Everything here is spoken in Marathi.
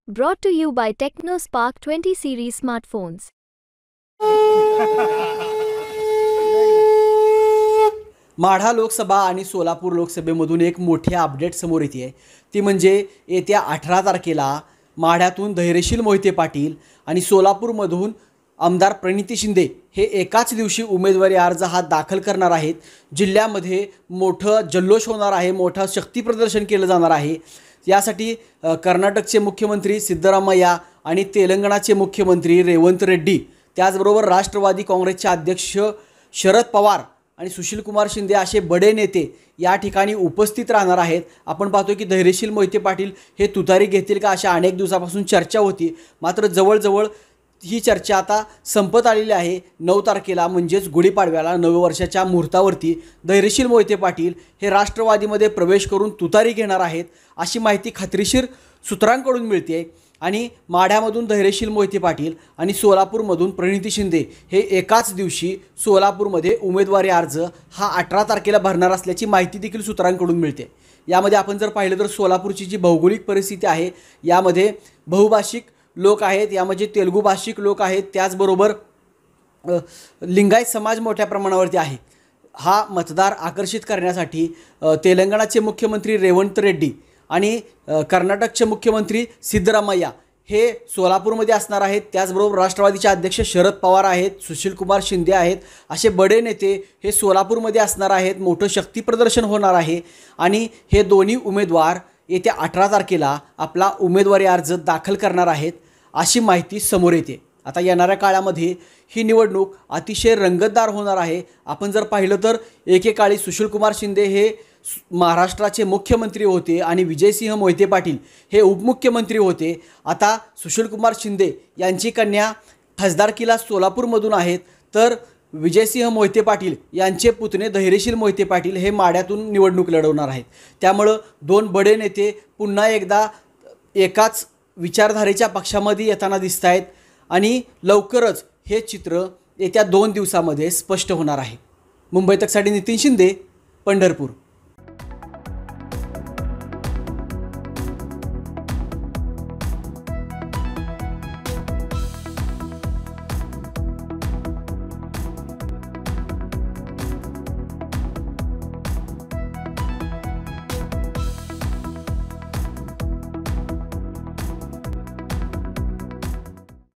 Brought to you by TechnoSpark 20 series smartphones. Madha Lok Sabha आणि सोलापूर लोकसभेमधून एक मोठी अपडेट समोर येते आहे। ती म्हणजे येत्या 18 तारखेला माढ्यातून धैर्यशील मोहिते पाटील आणि सोलापूरमधून आमदार प्रणिती शिंदे हे एकाच दिवशी उमेदवारी अर्ज दाखल करणार आहेत। जिल्ह्यामध्ये मोठं जल्लोष होणार आहे, मोठं शक्ती प्रदर्शन केलं जाणार आहे। यासाठी कर्नाटकचे मुख्यमंत्री सिद्धरामय्या आणि तेलंगणाचे मुख्यमंत्री रेवंत रेड्डी, त्याचबरोबर राष्ट्रवादी काँग्रेसचे अध्यक्ष शरद पवार आणि सुशील कुमार शिंदे असे बडे नेते या ठिकाणी उपस्थित राहणार आहेत। आपण पाहतो की धैर्यशील मोहिते पाटील हे तुतारी घेतील का अशा अनेक दिवसापासून चर्चा होती, मात्र जवळजवळ ही चर्चा आता संपत आलेली आहे। 9 तारखेला म्हणजेच गुढीपाडव्याला नववर्षाच्या मुहूर्तावरती धैर्यशील मोहिते पाटील हे राष्ट्रवादीमध्ये प्रवेश करून तुतारी घेणार आहेत अशी माहिती खात्रीशीर सूत्रांकडून मिळते। आणि माढ्यामधून धैर्यशील मोहिते पाटील आणि सोलापूरमधून प्रणिती शिंदे हे एकाच दिवशी सोलापूरमध्ये उमेदवारी अर्ज 18 तारखेला भरणार असल्याची माहिती देखील सूत्रांकडून मिळते। यामध्ये आपण जर पाहिलं तर सोलापूरची जी भौगोलिक परिस्थिती आहे यामध्ये बहुभाषिक लोक आहेत, यामध्ये तेलुगू भाषिक लोक आहेत, त्याचबरोबर लिंगायत समाज मोठ्या प्रमाणावरती आहे। हा मतदार आकर्षित करण्यासाठी तेलंगणाचे मुख्यमंत्री रेवंत रेड्डी आणि कर्नाटकचे मुख्यमंत्री सिद्धरामय्या हे सोलापूरमध्ये असणार आहेत। त्याचबरोबर राष्ट्रवादीचे अध्यक्ष शरद पवार आहेत, सुशील कुमार शिंदे आहेत, असे बडे नेते हे सोलापूरमध्ये असणार आहेत। मोठं शक्ती प्रदर्शन होणार आहे आणि हे दोन्ही उमेदवार येत्या 18 तारखेला आपला उमेदवारी अर्ज दाखल करणार आहेत अशी माहिती समोर येते। आता येणाऱ्या काळामध्ये ही निवडणूक अतिशय रंगतदार होणार आहे। आपण जर पाहिलं तर एकेकाळी सुशील कुमार शिंदे हे महाराष्ट्राचे मुख्यमंत्री होते आणि विजयसिंह मोहिते पाटील हे उपमुख्यमंत्री होते। आता सुशील कुमार शिंदे यांची कन्या खासदारकीला सोलापूरमधून आहेत, तर विजयसिंह मोहिते पाटील यांचे पुतणे धैर्यशील मोहिते पाटील हे माढ्यातून निवडणूक लढवणार आहेत। त्यामुळं दोन बडे नेते पुन्हा एकदा एकाच विचारधारेच्या पक्षामध्ये येताना दिसत आहेत आणि लवकरच हे चित्र येत्या 2 दिवसामध्ये स्पष्ट होणार आहे। मुंबई तकसाठी नितीन शिंदे, पंढरपूर।